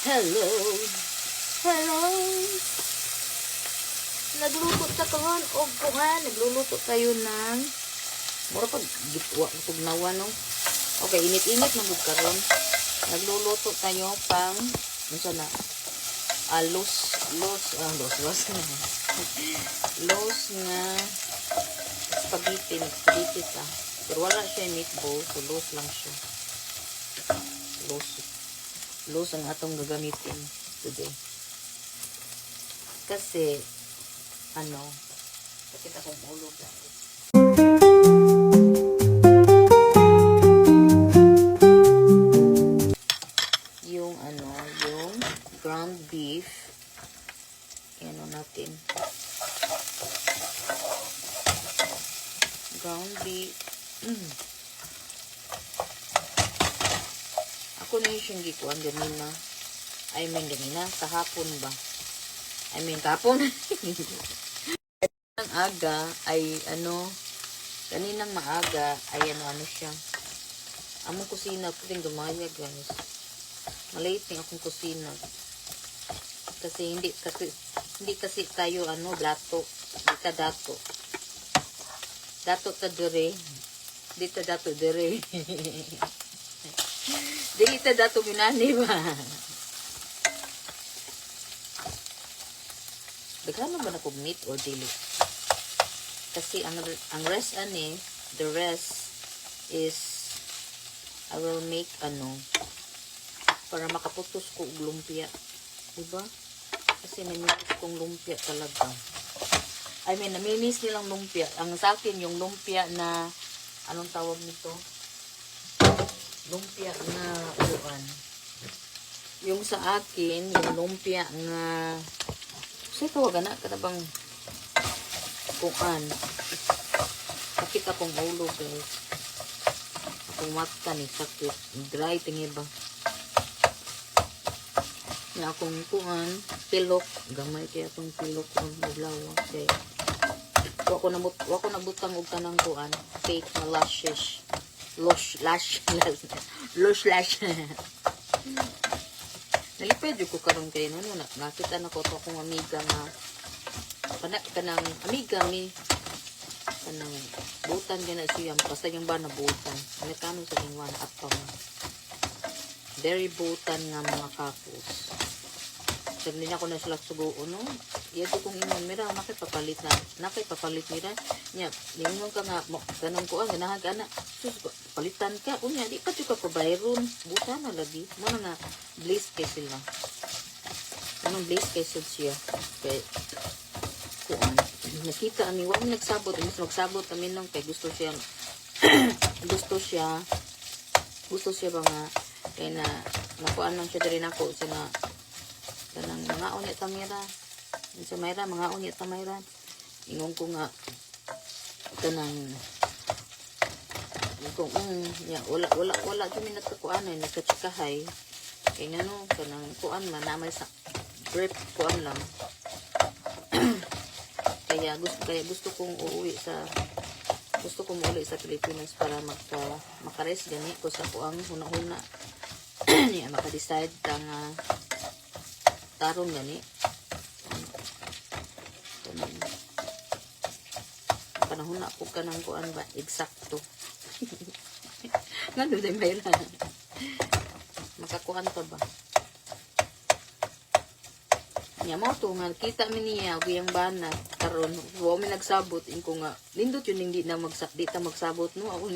Hello. Hello. Nagluto ta karon og kuhan, nagluluto tayo ng mura pag gitwa tugnawa no. Okay, init-init man gud karon. Nagluluto tayo pang unsa na? Los nga spaghetti ta. Pero wala siya meatball, so los lang siya. Los ang atong gagamitin today. Kasi pakita kong ulo guys. Yung ground beef. Natin. Ground beef. Ako na yung gikuan ganina. Ganina. Kahapon ba? Kahapon. Ang aga ay kaninang maaga ay siya. Among kusina ko din gumaya guys. Malate ng akong kusina. Kasi hindi kasi tayo blato. Di ta dato. Dato ta dire. Di ta dato dire. Dili ta dato minani ba? Daghan ba na kog meat or dili? Kasi ang rest the rest is I will make para makaputos ko og lumpia. Diba? Kasi naminis kong lumpia talaga. Naminis nilang lumpia. Ang sa akin yung lumpia na anong tawag nito? Lumpia na uwan. Yung sa akin, yung lumpia na kasi tawagan na kanabang kuan. Sakit akong ulo guys. Akong mata ni sakit. Dry tingi ba? Na akong kuan, pilok. Gamay kaya akong pilok ng maglawa. Okay. Wako nabutang og kanang kuan. Fake na lashes. Lush lash. Naliped ko karon kay nakita na ko to akong amiga nga kanang amiga mi kanang butan gina siya basta yung ba na butan kanang sa yung one apam very butan nga mga kapos sagli na ko na sila suguon no yado kong imon mira nakipapalit mira nya lingon ka nga kanang kuan ganahan ana sus palitan ka unya di pa jud ka pabayron buta na lagi mo nga bliss kay sila anong bliss kay siya kay kuan nakita ani wa nagsabot imbis magsabot kami nang kay gusto siya ba nga kay na nakuan lang siya diri nako sa nga kanang mga unya tamira sa mayra mga unya tamayra ingon ko nga kanang kung wala jud minat ko ano nagkatsikahay kay ngano kanang kuan man namay sa grip kuan lang kaya gusto kong uuwi sa Pilipinas para makares gani ko sa kuang huna-huna niya maka-decide tang tarong gani panahon na po ka ng kuan ba eksakto nga doon ay mayroon makakuan pa ba niya mo to nga kita mi niya og iyang bana karon wa mi nagsabot inko nga nindot yun hindi na magsabot no ako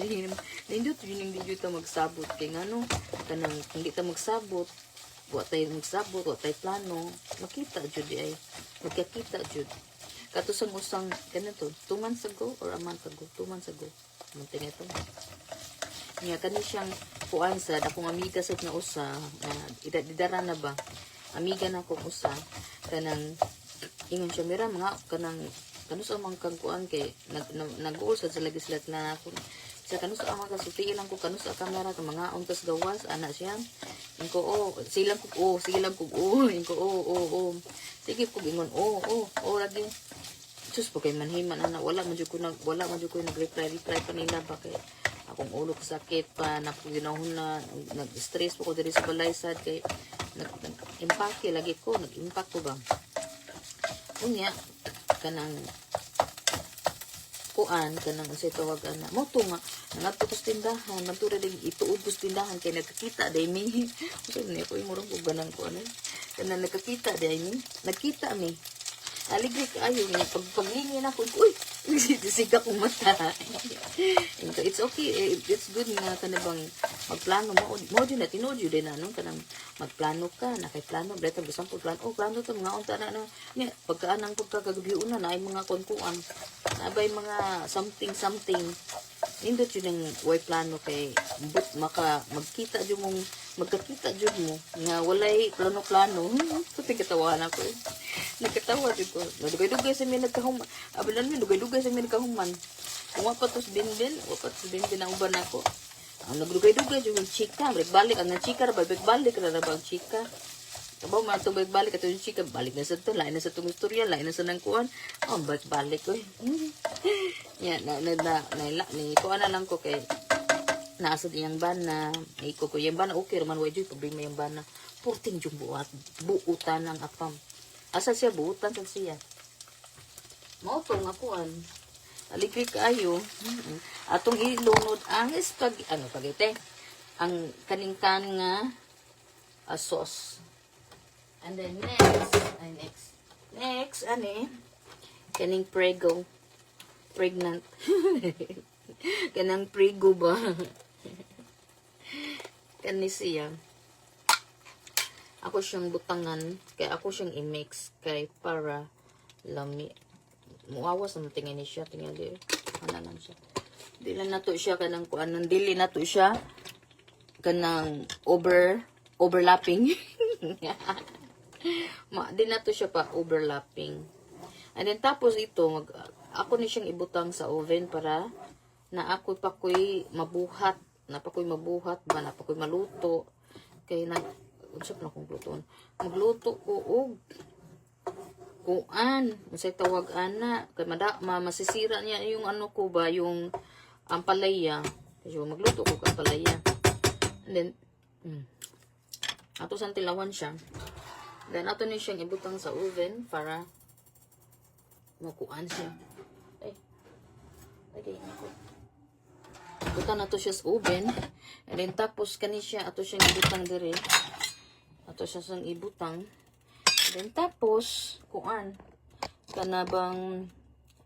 nindot yun hindi jud ta magsabot kay ngano kanang hindi ta magsabot wa tay magsabot wa tay plano makita jud ay magkakita jud katusang usang ganito 2 months ago or a month ago 2 months ago munting ito niya kani siyang kuan sa akong amiga sa na usa idadara na ba amiga na akong usa kanang ingon siya mira mga kanang kanus amang kang kuan kay nag-uol sa lagi sila na ako sa kanus amang kasuti lang ko kanus ang kamera ka mga untas gawas ana siya inko silang ko sige ko ingon lagi sus po kay manhiman ana wala man jud ko nag-reply pa nila ba kay akong ulo sakit pa na ginahuna nag-stress po ko diri sa balay sad kay nag-impake lagi ko nag-impact ko ba unya kanang kuan kanang unsay tawag ana mo to nga nangadto ko sa tindahan mantura ding ituod ko sa tindahan kay nagkakita day mi usa ni ko imurong ko ganang ko ano kanang nagkakita day mi nagkita mi aligri kaayo nga paglingin ako uy siga kong mata it's okay it's good nga kanang magplano mo din na tinuod yun din ano kanang magplano ka na kay plano dito bisan plano plano to mga unta na nya pagkaanang pagkagabiuna na ay mga konkuan nabay mga something nindot yun ang way plano kay but magkita jud mong magkakita jud mo nga walay plano puti katawahan ako nagkatawa jud ko dugay-dugay sa mi nagkahuman abilan mi dugay-dugay sa mi nagkahuman kung wapatos binbin ang uban ako ang nagdugay-dugay jud yung chika balik ang chika balik ra ba ang chika Tabaw man ito balik ito yung chika, balik na sa ito, lain na sa itong istorya, lain na sa nangkuhan. Oh, balik ko. Yan, ni kuha na lang ko kay naasad iyang bana, iko ko yung bana, okay raman, wajud, problema yung bana. Purting yung buutan ng apam. Asa siya, buutan sa siya. Mao to nga kuhan. Aligri kaayo. Atong ilunod ang pagite. Ang kaningkan nga sauce. And then next, kaning pregnant. Kanang prego ba? Kani siya. Ako siyang butangan, kaya ako siyang i-mix, kay para lami. Muawas na tingin siya, tingin din. Ano lang siya. Dili na to siya, kanang kuanan, dili na to siya, kanang overlapping. Di na to siya pa overlapping. And then tapos ito ako ni siyang ibutang sa oven para na ako'y pakoy mabuhat ba na pakoy maluto kay unsap na kong lutoon magluto ko og kuan unsay tawag ana kay masisira niya yung ano ko ba yung ampalaya kasi magluto ko ka ampalaya and then ato sang tilawan siya. Then, ato ni siyang ibutang sa oven para makuan siya. Okay, ako. Ibutang na to siya sa oven. And then, tapos kani siya, ato siyang ibutang dire. Ato siya sang ibutang. And then, tapos, kuan. Kanabang,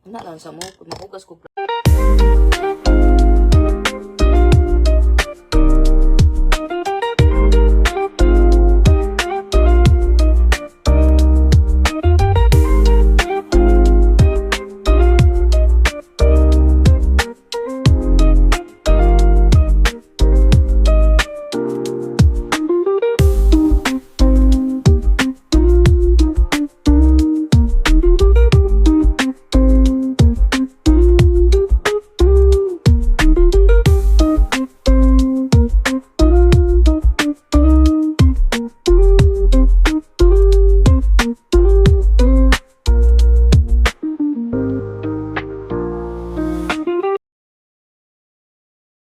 lang sa mo, mahugas ko.